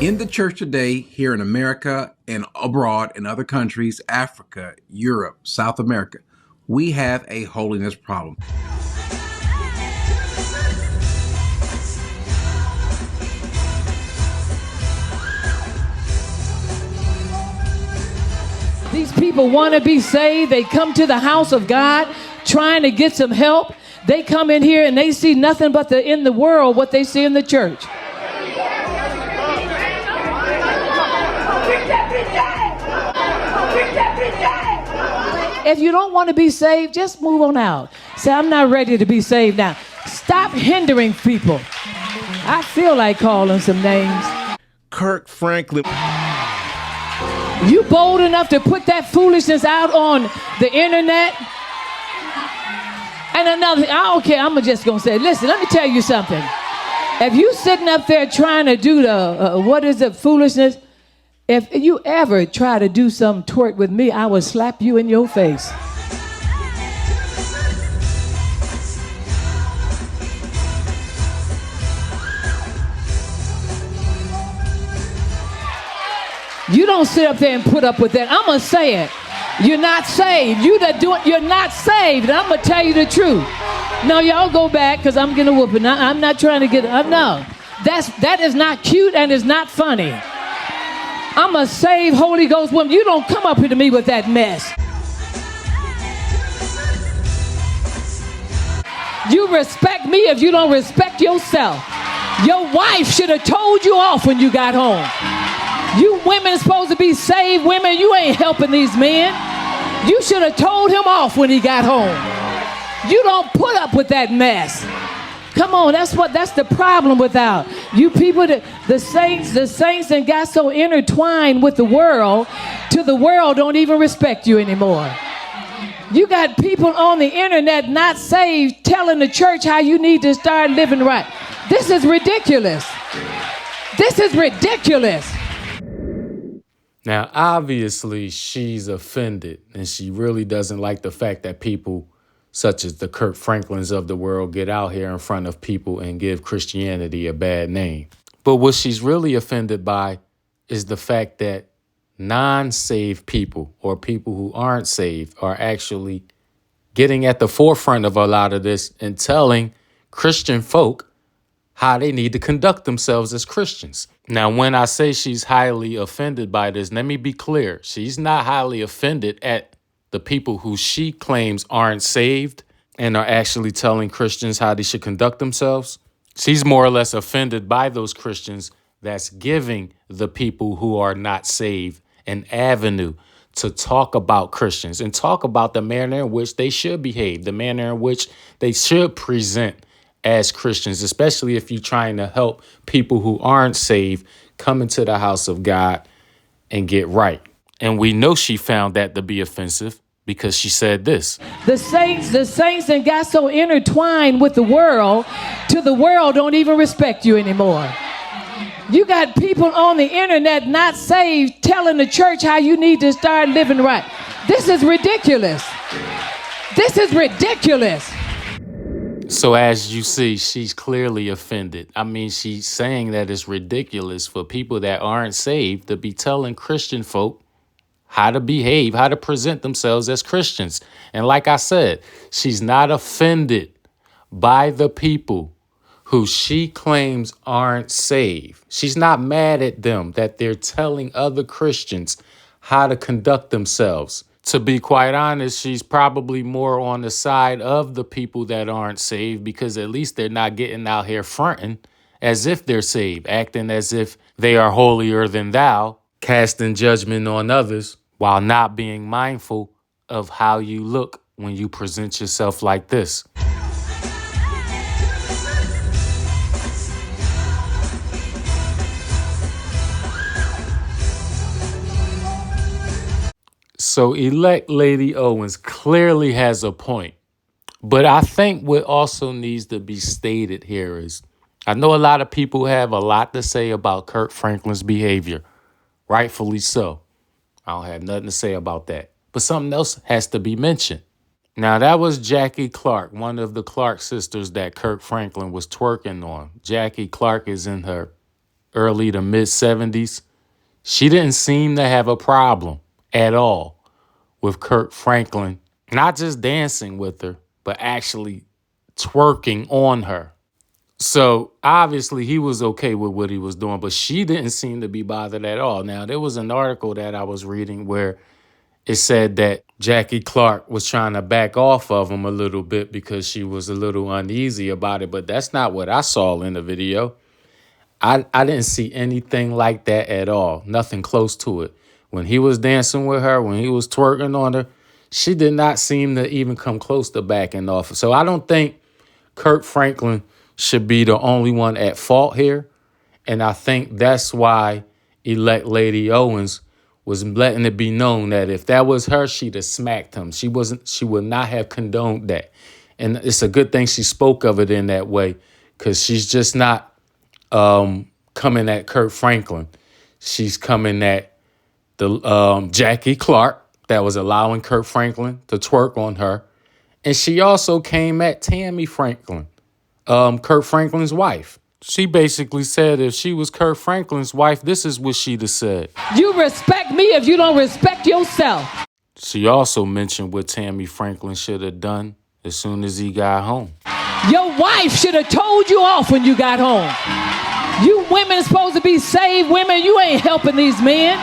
In the church today, here in America and abroad in other countries, Africa, Europe, South America, we have a holiness problem. These people want to be saved. They come to the house of God trying to get some help. They come in here and they see nothing but in the world what they see in the church. If you don't want to be saved, just move on out. Say, I'm not ready to be saved now. Stop hindering people. I feel like calling some names. Kirk Franklin. You bold enough to put that foolishness out on the internet? And another thing, I don't care, I'm just going to say, listen, let me tell you something. If you sitting up there trying to do the, foolishness, if you ever try to do some twerk with me, I will slap you in your face. You don't sit up there and put up with that. I'm going to say it. You're not saved. You that do it, you're not saved. And I'm going to tell you the truth. No, y'all go back because I'm going to whoop it. I'm not trying to get, no. That is not cute and is not funny. I'm a saved Holy Ghost woman. You don't come up here to me with that mess. You respect me if you don't respect yourself. Your wife should have told you off when you got home. You women supposed to be saved women. You ain't helping these men. You should have told him off when he got home. You don't put up with that mess. Come on, that's the problem without you people. The saints and got so intertwined with the world, till the world don't even respect you anymore. You got people on the internet not saved telling the church how you need to start living right. This is ridiculous. This is ridiculous. Now, obviously, she's offended, and she really doesn't like the fact that people such as the Kirk Franklins of the world get out here in front of people and give Christianity a bad name. But what she's really offended by is the fact that non-saved people or people who aren't saved are actually getting at the forefront of a lot of this and telling Christian folk how they need to conduct themselves as Christians. Now, when I say she's highly offended by this, let me be clear. She's not highly offended at the people who she claims aren't saved and are actually telling Christians how they should conduct themselves. She's more or less offended by those Christians that's giving the people who are not saved an avenue to talk about Christians and talk about the manner in which they should behave, the manner in which they should present as Christians, especially if you're trying to help people who aren't saved come into the house of God and get right. And we know she found that to be offensive because she said this. The saints and got so intertwined with the world till the world don't even respect you anymore. You got people on the internet not saved telling the church how you need to start living right. This is ridiculous. This is ridiculous. So as you see, she's clearly offended. I mean, she's saying that it's ridiculous for people that aren't saved to be telling Christian folk how to behave, how to present themselves as Christians. And like I said, she's not offended by the people who she claims aren't saved. She's not mad at them that they're telling other Christians how to conduct themselves. To be quite honest, she's probably more on the side of the people that aren't saved because at least they're not getting out here fronting as if they're saved, acting as if they are holier than thou, casting judgment on others while not being mindful of how you look when you present yourself like this. So elect Lady Owens clearly has a point. But I think what also needs to be stated here is, I know a lot of people have a lot to say about Kirk Franklin's behavior. Rightfully so. I don't have nothing to say about that. But something else has to be mentioned. Now, that was Jacky Clark, one of the Clark sisters that Kirk Franklin was twerking on. Jacky Clark is in her early to mid 70s, she didn't seem to have a problem at all with Kirk Franklin, not just dancing with her, but actually twerking on her. So obviously he was okay with what he was doing, but she didn't seem to be bothered at all. Now, there was an article that I was reading where it said that Jacky Clark was trying to back off of him a little bit because she was a little uneasy about it, but that's not what I saw in the video. I didn't see anything like that at all, nothing close to it. When he was dancing with her, when he was twerking on her, she did not seem to even come close to backing off. So I don't think Kirk Franklin should be the only one at fault here. And I think that's why elect Lady Owens was letting it be known that if that was her, she'd have smacked him. She would not have condoned that. And it's a good thing she spoke of it in that way, because she's just not coming at Kirk Franklin. She's coming at the Jacky Clark that was allowing Kirk Franklin to twerk on her. And she also came at Tammy Franklin, Kirk Franklin's wife. She basically said if she was Kirk Franklin's wife, this is what she'd have said. You respect me if you don't respect yourself. She also mentioned what Tammy Franklin should have done as soon as he got home. Your wife should have told you off when you got home. You women supposed to be saved women. You ain't helping these men.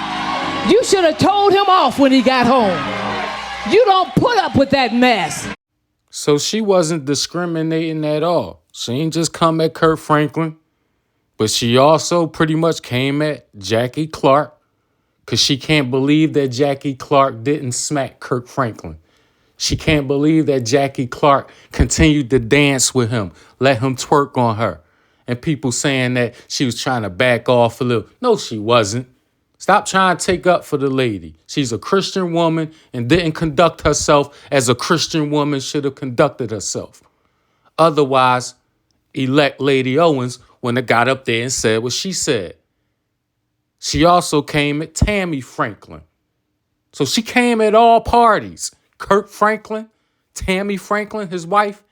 You should have told him off when he got home. You don't put up with that mess. So she wasn't discriminating at all. She ain't just come at Kirk Franklin, but she also pretty much came at Jacky Clark, because she can't believe that Jacky Clark didn't smack Kirk Franklin. She can't believe that Jacky Clark continued to dance with him, let him twerk on her. And people saying that she was trying to back off a little. No, she wasn't. Stop trying to take up for the lady. She's a Christian woman and didn't conduct herself as a Christian woman should have conducted herself. Otherwise, elect Lady Owens wouldn't have got up there and said what she said. She also came at Tammy Franklin. So she came at all parties. Kirk Franklin, Tammy Franklin, his wife,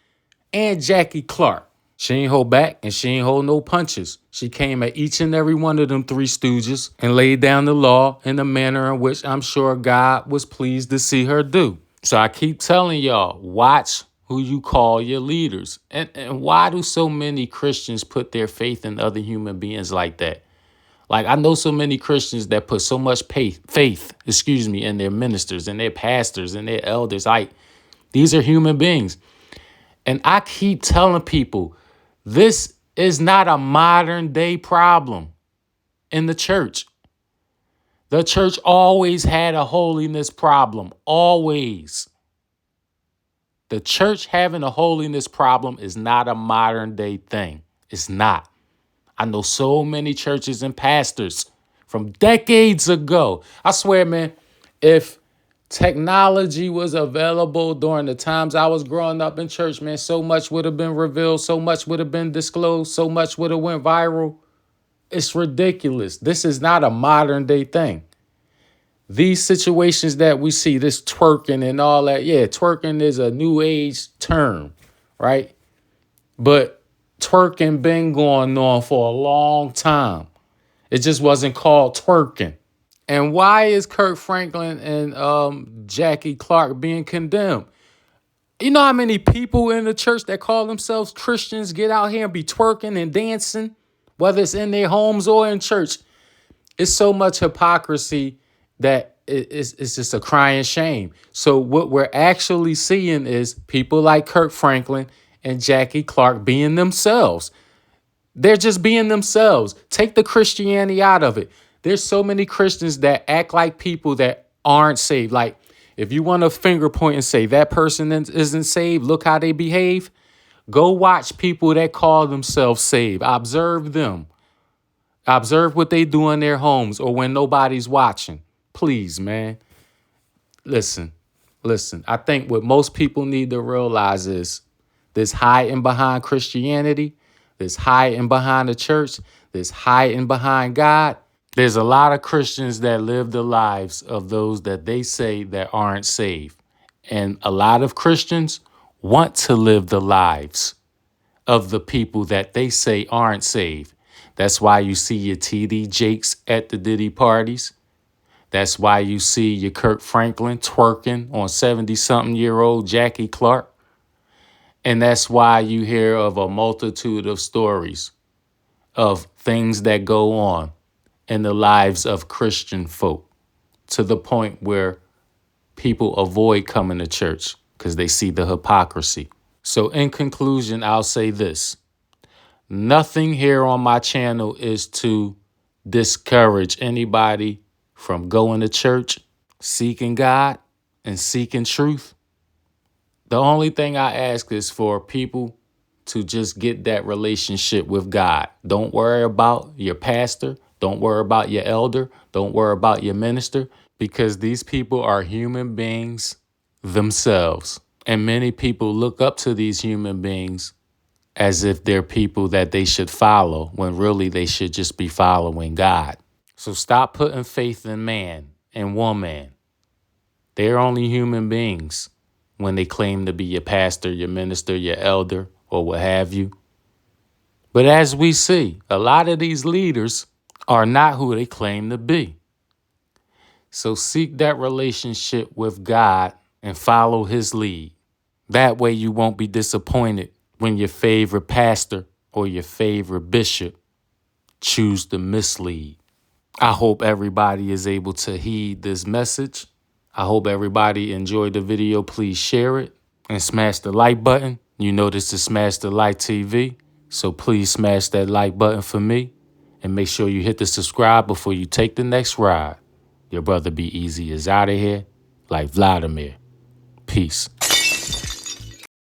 and Jacky Clark. She ain't hold back and she ain't hold no punches. She came at each and every one of them three stooges and laid down the law in a manner in which I'm sure God was pleased to see her do. So I keep telling y'all, watch who you call your leaders. And why do so many Christians put their faith in other human beings like that? Like, I know so many Christians that put so much faith, in their ministers and their pastors and their elders. Like, these are human beings. And I keep telling people, this is not a modern day problem in the church. The church always had a holiness problem, always. The church having a holiness problem is not a modern day thing. It's not. I know so many churches and pastors from decades ago. I swear, man, if technology was available during the times I was growing up in church, man, so much would have been revealed, so much would have been disclosed, so much would have went viral. It's ridiculous. This is not a modern day thing. These situations that we see, this twerking and all that, yeah, twerking is a new age term, right? But twerking been going on for a long time. It just wasn't called twerking. And why is Kirk Franklin and Jacky Clark being condemned? You know how many people in the church that call themselves Christians get out here and be twerking and dancing, whether it's in their homes or in church? It's so much hypocrisy that it's just a crying shame. So what we're actually seeing is people like Kirk Franklin and Jacky Clark being themselves. They're just being themselves. Take the Christianity out of it. There's so many Christians that act like people that aren't saved. Like, if you want to finger point and say that person isn't saved, look how they behave. Go watch people that call themselves saved. Observe them. Observe what they do in their homes or when nobody's watching. Please, man. Listen. I think what most people need to realize is this hiding behind Christianity, this hiding behind the church, this hiding behind God. There's a lot of Christians that live the lives of those that they say that aren't saved. And a lot of Christians want to live the lives of the people that they say aren't saved. That's why you see your TD Jakes at the Diddy parties. That's why you see your Kirk Franklin twerking on 70-something-year-old Jacky Clark. And that's why you hear of a multitude of stories of things that go on in the lives of Christian folk, to the point where people avoid coming to church because they see the hypocrisy. So in conclusion, I'll say this. Nothing here on my channel is to discourage anybody from going to church, seeking God, and seeking truth. The only thing I ask is for people to just get that relationship with God. Don't worry about your pastor. Don't worry about your elder. Don't worry about your minister, because these people are human beings themselves. And many people look up to these human beings as if they're people that they should follow, when really they should just be following God. So stop putting faith in man and woman. They're only human beings when they claim to be your pastor, your minister, your elder, or what have you. But as we see, a lot of these leaders are not who they claim to be. So seek that relationship with God and follow his lead. That way you won't be disappointed when your favorite pastor or your favorite bishop choose to mislead. I hope everybody is able to heed this message. I hope everybody enjoyed the video. Please share it and smash the like button. You know this is SmashDaLikeTV, so please smash that like button for me and make sure you hit the subscribe before you take the next ride. Your brother Be Easy is out of here like Vladimir. Peace.